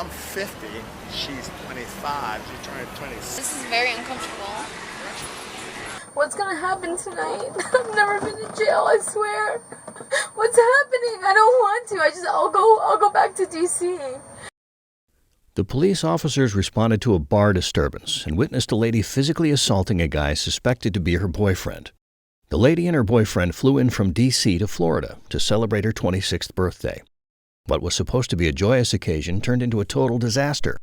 I'm 50, she's 25, she's turning 26. This is very uncomfortable. What's gonna happen tonight? I've never been to jail, I swear. What's happening? I don't want to. I'll go back to DC. The police officers responded to a bar disturbance and witnessed a lady physically assaulting a guy suspected to be her boyfriend. The lady and her boyfriend flew in from D.C. to Florida to celebrate her 26th birthday. What was supposed to be a joyous occasion turned into a total disaster.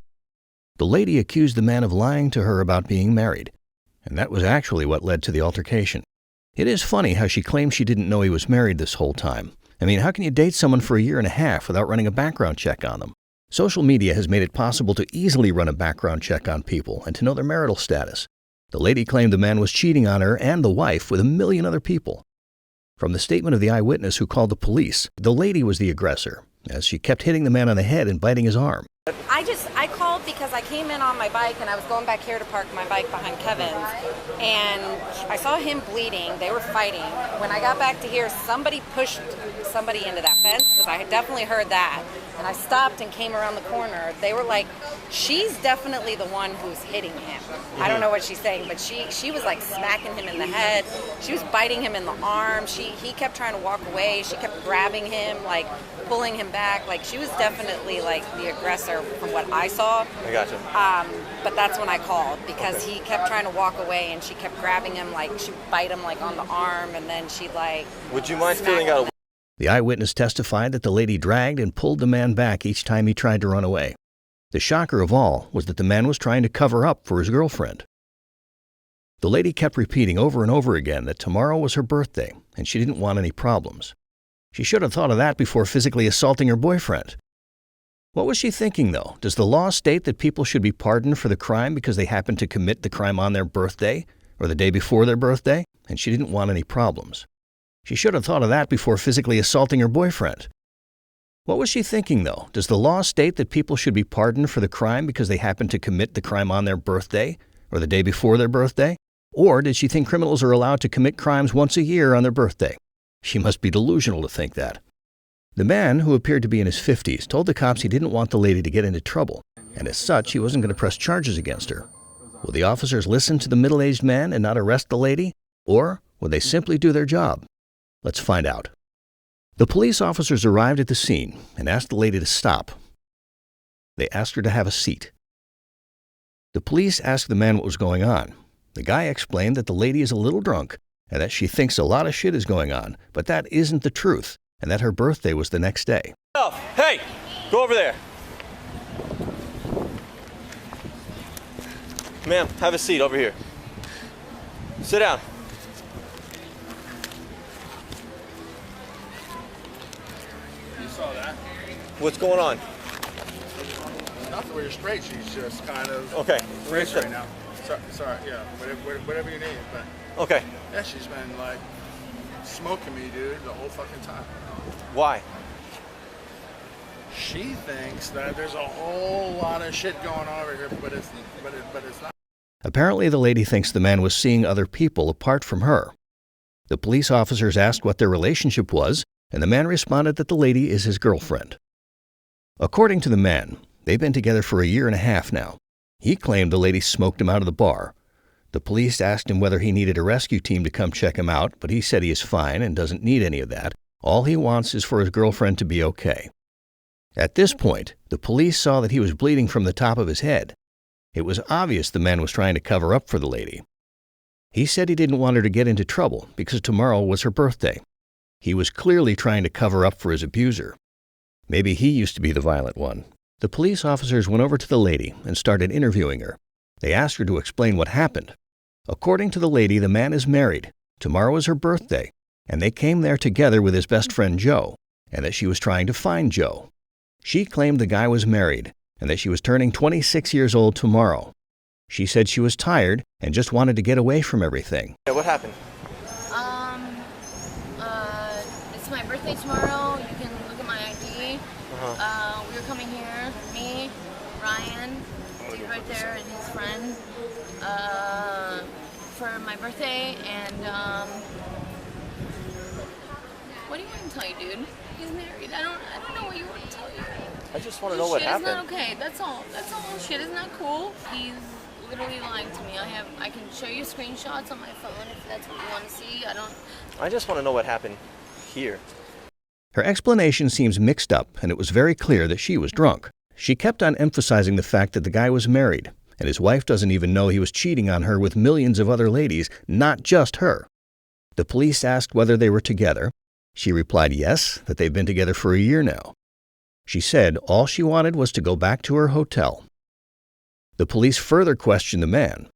The lady accused the man of lying to her about being married, and that was actually what led to the altercation. It is funny how she claimed she didn't know he was married this whole time. I mean, how can you date someone for a year and a half without running a background check on them? Social media has made it possible to easily run a background check on people and to know their marital status. The lady claimed the man was cheating on her and the wife with 1 million other people. From the statement of the eyewitness who called the police, the lady was the aggressor, as she kept hitting the man on the head and biting his arm. I called because I came in on my bike and I was going back here to park my bike behind Kevin's, and I saw him bleeding. They were fighting. When I got back to here, somebody pushed somebody into that fence, because I had definitely heard that. And I stopped and came around the corner. They were like, she's definitely the one who's hitting him. I don't know what she's saying, but she was like smacking him in the head. She was biting him in the arm. He kept trying to walk away. She kept grabbing him, like pulling him back. Like, she was definitely like the aggressor from what I saw. I gotcha. But that's when I called, because he kept trying to walk away and she kept grabbing him, like she'd bite him like on the arm, and then she'd like. Would you mind filling out a... The eyewitness testified that the lady dragged and pulled the man back each time he tried to run away. The shocker of all was that the man was trying to cover up for his girlfriend. The lady kept repeating over and over again that tomorrow was her birthday and she didn't want any problems. She should have thought of that before physically assaulting her boyfriend. What was she thinking, though? Does the law state that people should be pardoned for the crime because they happened to commit the crime on their birthday or the day before their birthday? And she didn't want any problems. She should have thought of that before physically assaulting her boyfriend. What was she thinking, though? Does the law state that people should be pardoned for the crime because they happened to commit the crime on their birthday or the day before their birthday? Or did she think criminals are allowed to commit crimes once a year on their birthday? She must be delusional to think that. The man, who appeared to be in his 50s, told the cops he didn't want the lady to get into trouble, and as such, he wasn't going to press charges against her. Will the officers listen to the middle-aged man and not arrest the lady? Or will they simply do their job? Let's find out. The police officers arrived at the scene and asked the lady to stop. They asked her to have a seat. The police asked the man what was going on. The guy explained that the lady is a little drunk and that she thinks a lot of shit is going on, but that isn't the truth, and that her birthday was the next day. Hey, go over there. Ma'am, have a seat over here. Sit down. You saw that? What's going on? Nothing with her straight, she's just kind of Okay. rich right now. Sorry, yeah, whatever you need, but Okay. yeah, she's been like smoking me, dude, the whole fucking time. Why? She thinks that there's a whole lot of shit going on over here, but it's not. Apparently, the lady thinks the man was seeing other people apart from her. The police officers asked what their relationship was, and the man responded that the lady is his girlfriend. According to the man, they've been together for a year and a half now. He claimed the lady smoked him out of the bar. The police asked him whether he needed a rescue team to come check him out, but he said he is fine and doesn't need any of that. All he wants is for his girlfriend to be okay. At this point, the police saw that he was bleeding from the top of his head. It was obvious the man was trying to cover up for the lady. He said he didn't want her to get into trouble because tomorrow was her birthday. He was clearly trying to cover up for his abuser. Maybe he used to be the violent one. The police officers went over to the lady and started interviewing her. They asked her to explain what happened. According to the lady, the man is married. Tomorrow is her birthday, and they came there together with his best friend Joe, and that she was trying to find Joe. She claimed the guy was married, and that she was turning 26 years old tomorrow. She said she was tired and just wanted to get away from everything. Yeah, what happened? It's my birthday tomorrow. You can look at my ID. We were coming here, me, Ryan, dude right there, and his friend, for my birthday, and, what do you want to tell you, dude? He's married. I don't know what you want to tell you. I just want to know what happened. Shit is not okay. That's all. That's all. Shit is not cool. He's literally lying to me. I can show you screenshots on my phone if that's what you want to see. I just want to know what happened here. Her explanation seems mixed up, and it was very clear that she was drunk. She kept on emphasizing the fact that the guy was married, and his wife doesn't even know he was cheating on her with millions of other ladies, not just her. The police asked whether they were together. She replied yes, that they've been together for a year now. She said all she wanted was to go back to her hotel. The police further questioned the man.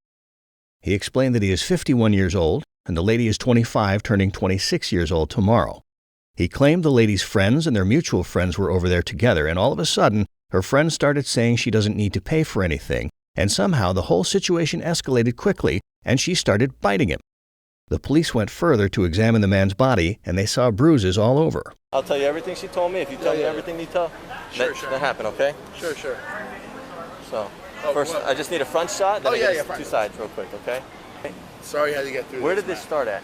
He explained that he is 51 years old, and the lady is 25, turning 26 years old tomorrow. He claimed the lady's friends and their mutual friends were over there together, and all of a sudden, her friends started saying she doesn't need to pay for anything, and somehow the whole situation escalated quickly, and she started biting him. The police went further to examine the man's body, and they saw bruises all over. I'll tell you everything she told me. If you tell me everything you tell, Sure. that happened, okay? Sure. So, first, I just need a front shot, then front. two sides real quick, okay? Sorry you had to get through Where this, did this man. start at?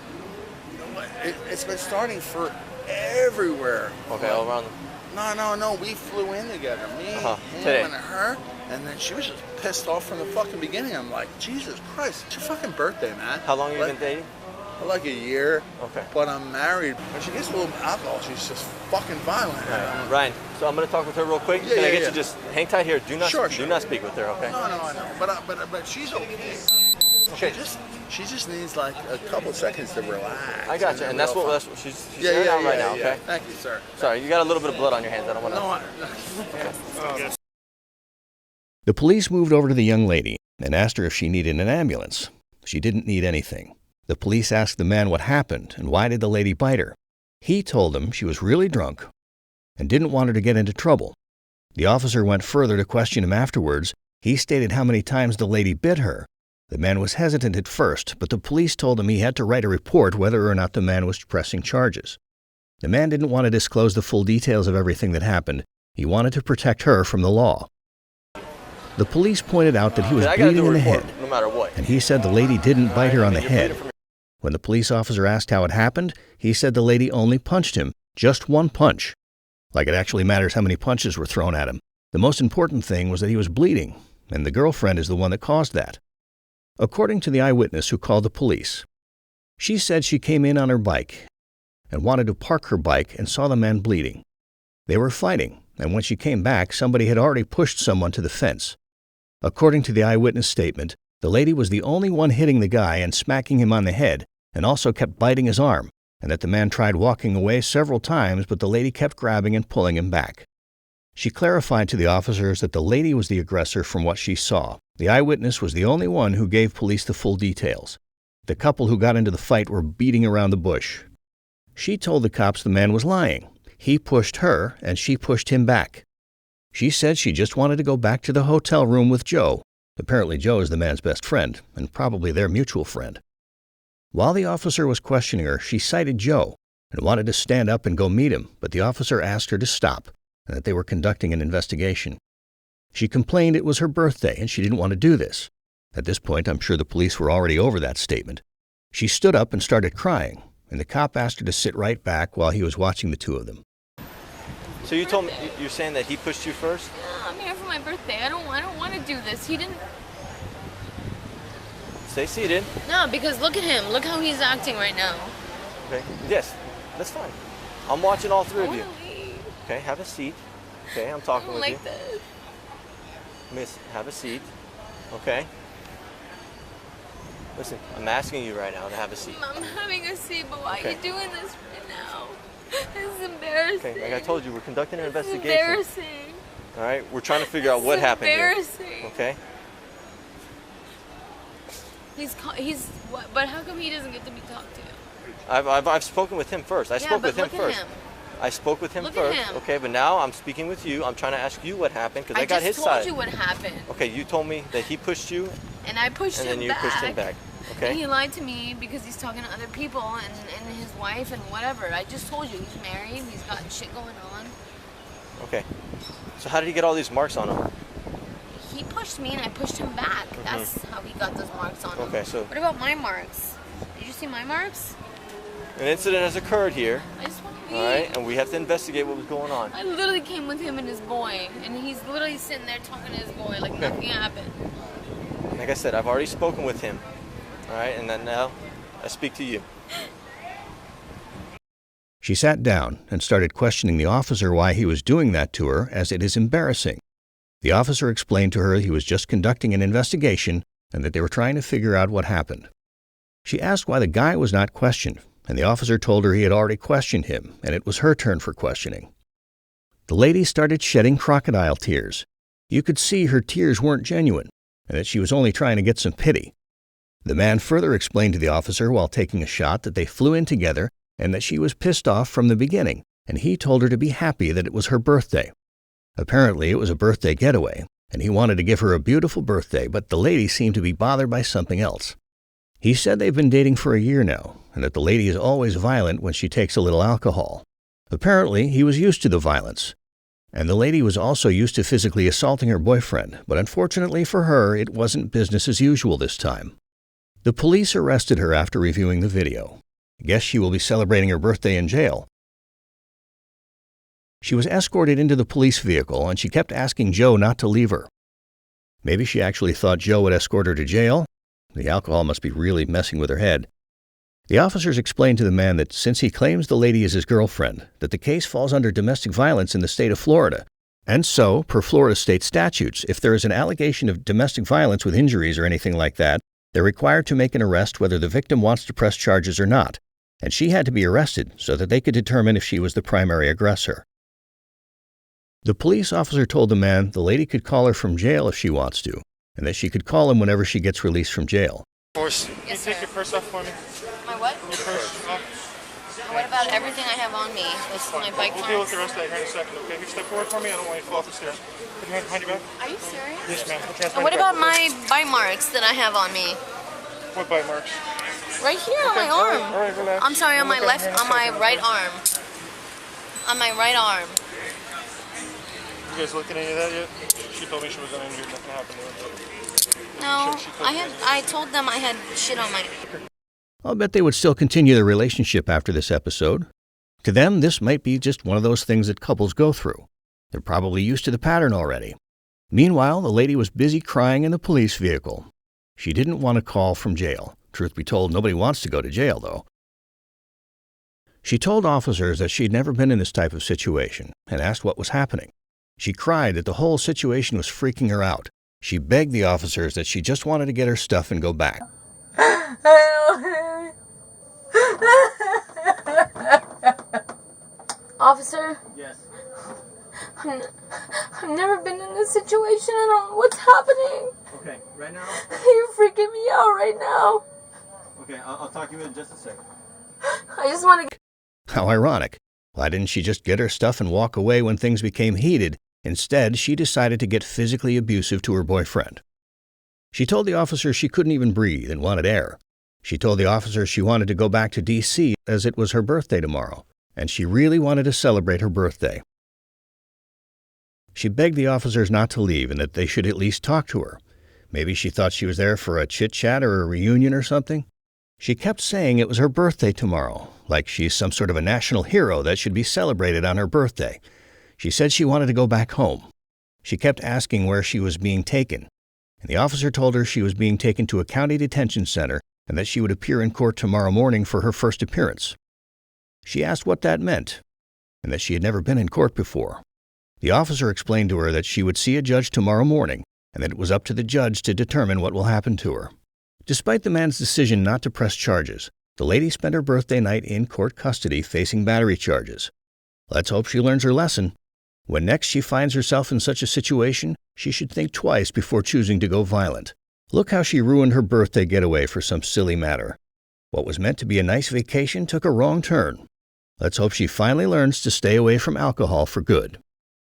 It's been starting for everywhere. Okay, all around. No. We flew in together. Me, him, Today. and her. And then she was just pissed off from the fucking beginning. I'm like, Jesus Christ, it's your fucking birthday, man. How long have you been dating? Like a year. Okay. But I'm married. When she gets a little alcohol, she's just fucking violent. All right. Ryan, so I'm going to talk with her real quick. Can I get you just hang tight here? Do not speak with her, okay? No, I know. But she's okay. Okay. She just needs like a couple seconds to relax. I got you, and that's what she's hearing out right now, okay? Thank you, sir. Sorry, you got a little bit of blood on your hands. I don't want to. No, The police moved over to the young lady and asked her if she needed an ambulance. She didn't need anything. The police asked the man what happened and why did the lady bite her. He told them she was really drunk and didn't want her to get into trouble. The officer went further to question him afterwards. He stated how many times the lady bit her. The man was hesitant at first, but the police told him he had to write a report whether or not the man was pressing charges. The man didn't want to disclose the full details of everything that happened. He wanted to protect her from the law. The police pointed out that he was bleeding in the head, no matter what. and he said the lady didn't bite her on the head. When the police officer asked how it happened, he said the lady only punched him, just one punch. Like it actually matters how many punches were thrown at him. The most important thing was that he was bleeding, and the girlfriend is the one that caused that. According to the eyewitness who called the police, she said she came in on her bike and wanted to park her bike and saw the man bleeding. They were fighting, and when she came back, somebody had already pushed someone to the fence. According to the eyewitness statement, the lady was the only one hitting the guy and smacking him on the head, and also kept biting his arm, and that the man tried walking away several times, but the lady kept grabbing and pulling him back. She clarified to the officers that the lady was the aggressor from what she saw. The eyewitness was the only one who gave police the full details. The couple who got into the fight were beating around the bush. She told the cops the man was lying. He pushed her, and she pushed him back. She said she just wanted to go back to the hotel room with Joe. Apparently Joe is the man's best friend, and probably their mutual friend. While the officer was questioning her, she cited Joe and wanted to stand up and go meet him, but the officer asked her to stop and that they were conducting an investigation. She complained it was her birthday and she didn't want to do this. At this point, I'm sure the police were already over that statement. She stood up and started crying, and the cop asked her to sit right back while he was watching the two of them. So you told me, you're saying that he pushed you first? Yeah, I'm here for my birthday. I don't want to do this. He didn't. Stay seated. No, because look at him. Look how he's acting right now. Okay. Yes, that's fine. I'm watching all three of you. Leave. Okay, have a seat. Okay, I'm I talking don't with like you. this. Miss, have a seat. Okay. Listen, I'm asking you right now to have a seat. I'm having a seat, but why are Okay. you doing this right now? This is embarrassing. Okay, like I told you, we're conducting an This is investigation. embarrassing. All right, we're trying to figure out what happened here. Embarrassing. Okay. But how come he doesn't get to be talked to? I've spoken with him first. I spoke with him look first. At him. I spoke with him Look first. at him. Okay, but now I'm speaking with you. I'm trying to ask you what happened because I got his just side. told you what happened. Okay, you told me that he pushed you, And I pushed and him then you back. pushed him back. Okay. And he lied to me because he's talking to other people and his wife and whatever. I just told you he's married. He's got shit going on. Okay. So how did he get all these marks on him? He pushed me and I pushed him back. That's how he got those marks on him. Okay, so What about my marks? Did you see my marks? an incident has occurred here. I just want to All right, and we have to investigate what was going on. I literally came with him and his boy, and he's literally sitting there talking to his boy like nothing happened. Like I said, I've already spoken with him. All right, and then now I speak to you. She sat down and started questioning the officer why he was doing that to her, as it is embarrassing. The officer explained to her he was just conducting an investigation and that they were trying to figure out what happened. She asked why the guy was not questioned, and the officer told her he had already questioned him, and it was her turn for questioning. The lady started shedding crocodile tears. You could see her tears weren't genuine, and that she was only trying to get some pity. The man further explained to the officer while taking a shot that they flew in together and that she was pissed off from the beginning, and he told her to be happy that it was her birthday. Apparently, it was a birthday getaway, and he wanted to give her a beautiful birthday, but the lady seemed to be bothered by something else. He said they've been dating for a year now, and that the lady is always violent when she takes a little alcohol. Apparently, he was used to the violence. And the lady was also used to physically assaulting her boyfriend, but unfortunately for her, it wasn't business as usual this time. The police arrested her after reviewing the video. I guess she will be celebrating her birthday in jail. She was escorted into the police vehicle, and she kept asking Joe not to leave her. Maybe she actually thought Joe would escort her to jail? The alcohol must be really messing with her head. The officers explained to the man that since he claims the lady is his girlfriend, that the case falls under domestic violence in the state of Florida. And so, per Florida state statutes, if there is an allegation of domestic violence with injuries or anything like that, they're required to make an arrest whether the victim wants to press charges or not. And she had to be arrested so that they could determine if she was the primary aggressor. The police officer told the man the lady could call her from jail if she wants to, and that she could call him whenever she gets released from jail. Can you take your purse off for me? My what? Your purse off. What about everything I have on me? This is my bike We'll deal with the rest of that here in a second, okay? If you step forward for me, I don't want you to fall off the stairs. Put your hand behind your back. Are you serious? Yes, ma'am. We'll transfer And what it about back. my bite marks that I have on me? What bite marks? Right here on my all arm. right, relax. I'm sorry, on We'll my look at left, it here in a on my second, right okay? arm. On my right arm. You guys looked at any of that yet? She told me she was uninjured. Nothing happened to her. No, She told you. I told them I had shit on my... I'll bet they would still continue their relationship after this episode. To them, this might be just one of those things that couples go through. They're probably used to the pattern already. Meanwhile, the lady was busy crying in the police vehicle. She didn't want a call from jail. Truth be told, nobody wants to go to jail, though. She told officers that she'd never been in this type of situation and asked what was happening. She cried that the whole situation was freaking her out. She begged the officers that she just wanted to get her stuff and go back. Officer? Yes. I've never been in this situation. I don't know what's happening. Okay, right now? You're freaking me out right now. Okay, I'll talk to you in just a second. I just want to... How ironic. Why didn't she just get her stuff and walk away when things became heated? Instead, she decided to get physically abusive to her boyfriend. She told the officer she couldn't even breathe and wanted air. She told the officer she wanted to go back to D.C. as it was her birthday tomorrow, and she really wanted to celebrate her birthday. She begged the officers not to leave and that they should at least talk to her. Maybe she thought she was there for a chit-chat or a reunion or something. She kept saying it was her birthday tomorrow, like she's some sort of a national hero that should be celebrated on her birthday. She said she wanted to go back home. She kept asking where she was being taken, and the officer told her she was being taken to a county detention center and that she would appear in court tomorrow morning for her first appearance. She asked what that meant, and that she had never been in court before. The officer explained to her that she would see a judge tomorrow morning and that it was up to the judge to determine what will happen to her. Despite the man's decision not to press charges, the lady spent her birthday night in court custody facing battery charges. Let's hope she learns her lesson. When next she finds herself in such a situation, she should think twice before choosing to go violent. Look how she ruined her birthday getaway for some silly matter. What was meant to be a nice vacation took a wrong turn. Let's hope she finally learns to stay away from alcohol for good.